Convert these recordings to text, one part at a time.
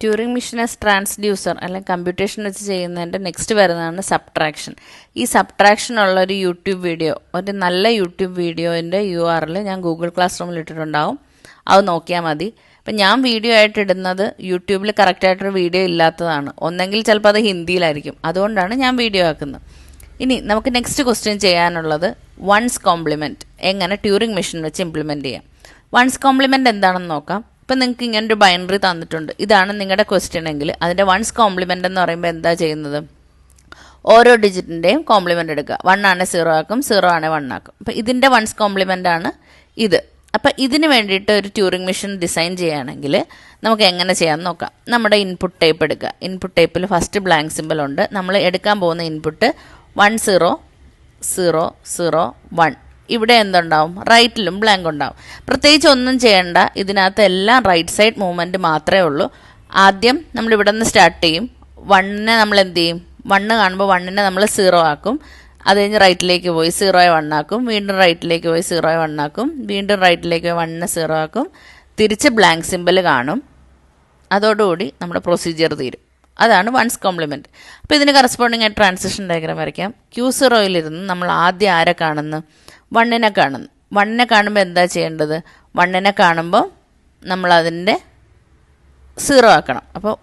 Turing machine as transducer അല്ലെങ്കിൽ computation വെച്ച് ചെയ്യുന്നതിൻ്റെ നെക്സ്റ്റ് വരുന്നതാണ് സബ്ട്രാക്ഷൻ. ഈ സബ്ട്രാക്ഷൻ ഉള്ള ഒരു യൂട്യൂബ് വീഡിയോ, ഒരു നല്ല യൂട്യൂബ് വീഡിയോൻ്റെ URL ഞാൻ ഗൂഗിൾ ക്ലാസ് റൂമിൽ ഇട്ടിട്ടുണ്ടാവും. അത് നോക്കിയാൽ മതി. അപ്പം ഞാൻ വീഡിയോ ആയിട്ട് ഇടുന്നത് യൂട്യൂബിൽ കറക്റ്റായിട്ടൊരു വീഡിയോ ഇല്ലാത്തതാണ്. ഒന്നെങ്കിൽ ചിലപ്പോൾ അത് ഹിന്ദിയിലായിരിക്കും. അതുകൊണ്ടാണ് ഞാൻ വീഡിയോ ആക്കുന്നത്. ഇനി നമുക്ക് നെക്സ്റ്റ് ക്വസ്റ്റ്യൻ ചെയ്യാനുള്ളത് വൺസ് കോംപ്ലിമെൻറ്റ് എങ്ങനെ ട്യൂറിംഗ് മെഷീൻ വെച്ച് ഇംപ്ലിമെൻറ്റ് ചെയ്യാം. വൺസ് കോംപ്ലിമെൻറ്റ് എന്താണെന്ന് നോക്കാം. ഇപ്പം നിങ്ങൾക്ക് ഇങ്ങനൊരു ബൈനറി തന്നിട്ടുണ്ട്. ഇതാണ് നിങ്ങളുടെ ക്വസ്റ്റ്യൻ എങ്കിൽ അതിൻ്റെ വൺസ് കോംപ്ലിമെൻ്റ് എന്ന് പറയുമ്പോൾ എന്താ ചെയ്യുന്നത്? ഓരോ ഡിജിറ്റിൻ്റെയും കോംപ്ലിമെൻ്റ് എടുക്കുക. 1 ആണെ 0 ആക്കും, 0 ആണെ 1 ആക്കും. അപ്പോൾ ഇതിൻ്റെ വൺസ് കോംപ്ലിമെൻ്റ് ആണ് ഇത്. അപ്പോൾ ഇതിന് വേണ്ടിയിട്ട് ഒരു ട്യൂറിംഗ് മെഷീൻ ഡിസൈൻ ചെയ്യുകയാണെങ്കിൽ നമുക്ക് എങ്ങനെ ചെയ്യാമെന്ന് നോക്കാം. നമ്മുടെ ഇൻപുട്ട് ടൈപ്പ് എടുക്കുക. ഇൻപുട്ട് ടൈപ്പിൽ ഫസ്റ്റ് ബ്ലാങ്ക് സിമ്പിൾ ഉണ്ട്. നമ്മൾ എടുക്കാൻ പോകുന്ന ഇൻപുട്ട് 1 0 0 0 1. ഇവിടെ എന്തുണ്ടാവും? റൈറ്റിലും ബ്ലാങ്ക് ഉണ്ടാവും. പ്രത്യേകിച്ച് ഒന്നും ചെയ്യണ്ട. ഇതിനകത്ത് എല്ലാം റൈറ്റ് സൈഡ് മൂവ്മെൻറ്റ് മാത്രമേ ഉള്ളൂ. ആദ്യം നമ്മൾ ഇവിടെ നിന്ന് സ്റ്റാർട്ട് ചെയ്യും. 1നെ നമ്മൾ എന്ത് ചെയ്യും? 1 കാണുമ്പോൾ 1നെ നമ്മൾ 0 ആക്കും. അത് കഴിഞ്ഞ് റൈറ്റിലേക്ക് പോയി 0യെ 1 ആക്കും. വീണ്ടും റൈറ്റിലേക്ക് പോയി 0യെ 1 ആക്കും. വീണ്ടും റൈറ്റിലേക്ക് പോയി 1നെ 0 ആക്കും. തിരിച്ച് ബ്ലാങ്ക് സിമ്പിൾ കാണും. അതോടുകൂടി നമ്മുടെ പ്രൊസീജിയർ തീരും. അതാണ് വൺസ് കോംപ്ലിമെൻറ്റ്. അപ്പോൾ ഇതിന് കറസ്പോണ്ടിങ് ആയിട്ട് ട്രാൻസിഷൻ ഡയഗ്രാം വരയ്ക്കാം. Q0യിലിരുന്ന് നമ്മൾ ആദ്യം ആരെ കാണുന്നു? 1നെ കാണുന്നു. 1നെ കാണുമ്പോൾ എന്താ ചെയ്യേണ്ടത്? 1നെ കാണുമ്പോൾ നമ്മൾ അതിൻ്റെ 0 ആക്കണം. അപ്പോൾ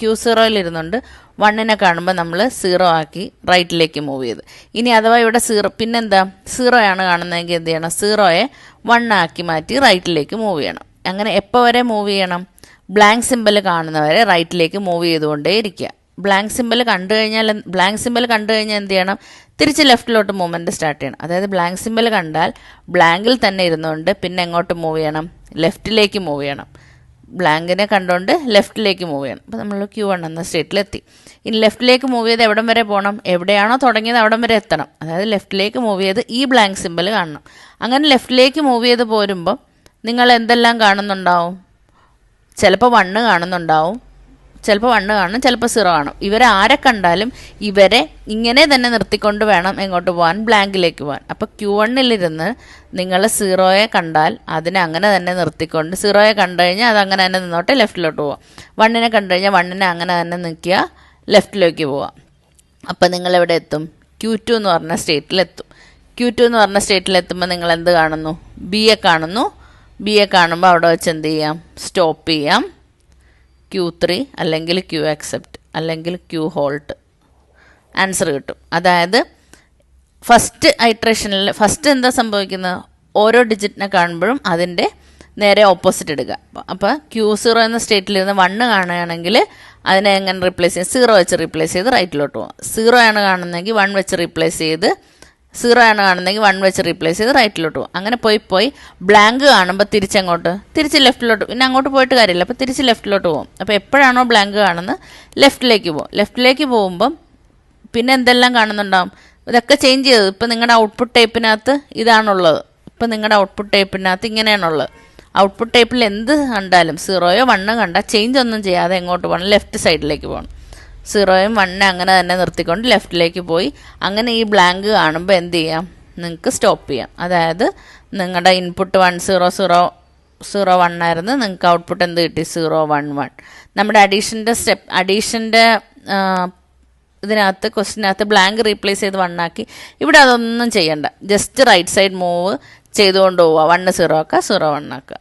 Q0യിലിരുന്നുണ്ട് 1നെ കാണുമ്പോൾ നമ്മൾ 0 ആക്കി റൈറ്റിലേക്ക് മൂവ് ചെയ്ത്. ഇനി അഥവാ ഇവിടെ 0 പിന്നെന്താ 0 ആണ് കാണുന്നതെങ്കിൽ എന്ത് ചെയ്യണം? 0യെ 1 ആക്കി മാറ്റി റൈറ്റിലേക്ക് മൂവ് ചെയ്യണം. അങ്ങനെ എപ്പോൾ വരെ മൂവ് ചെയ്യണം? ബ്ലാങ്ക് സിമ്പിൾ കാണുന്നവരെ റൈറ്റിലേക്ക് മൂവ് ചെയ്തുകൊണ്ടേ ഇരിക്കുക. ബ്ലാങ്ക് സിമ്പിൾ കണ്ടു കഴിഞ്ഞാൽ എന്ത് ചെയ്യണം? തിരിച്ച് ലെഫ്റ്റിലോട്ട് മൂവ്മെൻറ്റ് സ്റ്റാർട്ട് ചെയ്യണം. അതായത് ബ്ലാങ്ക് സിമ്പിൾ കണ്ടാൽ ബ്ലാങ്കിൽ തന്നെ ഇരുന്നുകൊണ്ട് പിന്നെ എങ്ങോട്ട് മൂവ് ചെയ്യണം? ലെഫ്റ്റിലേക്ക് മൂവ് ചെയ്യണം. ബ്ലാങ്കിനെ കണ്ടുകൊണ്ട് ലെഫ്റ്റിലേക്ക് മൂവ് ചെയ്യണം. അപ്പോൾ നമ്മൾ Q1 എന്ന സ്റ്റേറ്റിലെത്തി. ഇനി ലെഫ്റ്റിലേക്ക് മൂവ് ചെയ്ത് എവിടം വരെ പോകണം? എവിടെയാണോ തുടങ്ങിയത് അവിടം വരെ എത്തണം. അതായത് ലെഫ്റ്റിലേക്ക് മൂവ് ചെയ്ത് ഈ ബ്ലാങ്ക് സിമ്പിൾ കാണണം. അങ്ങനെ ലെഫ്റ്റിലേക്ക് മൂവ് ചെയ്ത് പോരുമ്പോൾ നിങ്ങൾ എന്തെല്ലാം കാണുന്നുണ്ടാവും? ചിലപ്പോൾ 1 കാണുന്നുണ്ടാവും, ചിലപ്പോൾ 1 കാണും, ചിലപ്പോൾ 0 കാണും. ഇവരെ ആരെ കണ്ടാലും ഇവരെ ഇങ്ങനെ തന്നെ നിർത്തിക്കൊണ്ട് വേണം എങ്ങോട്ട് പോകാൻ? ബ്ലാങ്കിലേക്ക് പോകാൻ. അപ്പോൾ Q1ലിരുന്ന് നിങ്ങൾ 0യെ കണ്ടാൽ അതിനെ അങ്ങനെ തന്നെ നിർത്തിക്കൊണ്ട് 0യെ കണ്ടു കഴിഞ്ഞാൽ അത് അങ്ങനെ തന്നെ നിന്നോട്ടെ, ലെഫ്റ്റിലോട്ട് പോവാം. 1നെ കണ്ടു കഴിഞ്ഞാൽ 1നെ അങ്ങനെ തന്നെ നിൽക്കുക, ലെഫ്റ്റിലേക്ക് പോവാം. അപ്പോൾ നിങ്ങളെവിടെ എത്തും? Q2 എന്ന് പറഞ്ഞ സ്റ്റേറ്റിലെത്തും. Q2 എന്ന് പറഞ്ഞ സ്റ്റേറ്റിലെത്തുമ്പോൾ നിങ്ങൾ എന്ത് കാണുന്നു? ബിയെ കാണുന്നു. ബിയെ കാണുമ്പോൾ അവിടെ വെച്ച് എന്ത് ചെയ്യാം? സ്റ്റോപ്പ് ചെയ്യാം. Q3 അല്ലെങ്കിൽ Q accept അല്ലെങ്കിൽ Q halt ആൻസർ കിട്ടും. അതായത് ഫസ്റ്റ് ഐട്രേഷനിൽ ഫസ്റ്റ് എന്താ സംഭവിക്കുന്നത്? ഓരോ ഡിജിറ്റിനെ കാണുമ്പോഴും അതിൻ്റെ നേരെ ഓപ്പോസിറ്റ് എടുക്കുക. അപ്പോൾ Q0 എന്ന സ്റ്റേറ്റിലിരുന്ന് 1 കാണുകയാണെങ്കിൽ അതിനെ എങ്ങനെ റീപ്ലേസ് ചെയ്യും? 0 വെച്ച് റീപ്ലേസ് ചെയ്ത് റൈറ്റിലോട്ട് പോകാം. 0 ആണ് കാണുന്നതെങ്കിൽ 1 വെച്ച് റീപ്ലേസ് ചെയ്ത് 0 ആണ് കാണുന്നതെങ്കിൽ 1 വെച്ച് റീപ്ലേസ് ചെയ്ത് റൈറ്റിലോട്ട് പോകും. അങ്ങനെ പോയി ബ്ലാങ്ക് കാണുമ്പോൾ തിരിച്ച് ലെഫ്റ്റിലോട്ട്, പിന്നെ അങ്ങോട്ട് പോയിട്ട് കാര്യമില്ല. അപ്പോൾ തിരിച്ച് ലെഫ്റ്റിലോട്ട് പോകും. അപ്പോൾ എപ്പോഴാണോ ബ്ലാങ്ക് കാണുന്നത് ലെഫ്റ്റിലേക്ക് പോകും. ലെഫ്റ്റിലേക്ക് പോകുമ്പം പിന്നെ എന്തെല്ലാം കാണുന്നുണ്ടാവും? ഇതൊക്കെ ചേഞ്ച് ചെയ്തത്. ഇപ്പോൾ നിങ്ങളുടെ ഔട്ട്പുട്ട് ടൈപ്പിനകത്ത് ഇതാണുള്ളത്. ഇപ്പോൾ നിങ്ങളുടെ ഔട്ട്പുട്ട് ടൈപ്പിനകത്ത് ഇങ്ങനെയാണുള്ളത്. ഔട്ട്പുട്ട് ടൈപ്പിൽ എന്ത് കണ്ടാലും 0യോ 1 കണ്ടാൽ ചേഞ്ച് ഒന്നും ചെയ്യാതെ എങ്ങോട്ട് പോകണം? ലെഫ്റ്റ് സൈഡിലേക്ക് പോകണം. 0യും 1നെ അങ്ങനെ തന്നെ നിർത്തിക്കൊണ്ട് ലെഫ്റ്റിലേക്ക് പോയി. അങ്ങനെ ഈ ബ്ലാങ്ക് കാണുമ്പോൾ എന്ത് ചെയ്യാം? നിങ്ങൾക്ക് സ്റ്റോപ്പ് ചെയ്യാം. അതായത് നിങ്ങളുടെ ഇൻപുട്ട് 1 0 0 0 1 ആയിരുന്നു. നിങ്ങൾക്ക് ഔട്ട്പുട്ട് എന്ത് കിട്ടി? 0 1 1. നമ്മുടെ അഡീഷൻ്റെ ഇതിനകത്ത് ക്വസ്റ്റിനകത്ത് ബ്ലാങ്ക് റീപ്ലേസ് ചെയ്ത് 1 ആക്കി. ഇവിടെ അതൊന്നും ചെയ്യണ്ട. ജസ്റ്റ് റൈറ്റ് സൈഡ് മൂവ് ചെയ്തുകൊണ്ട് പോവുക. 1 0 ആക്കുക, 0 1 ആക്കുക.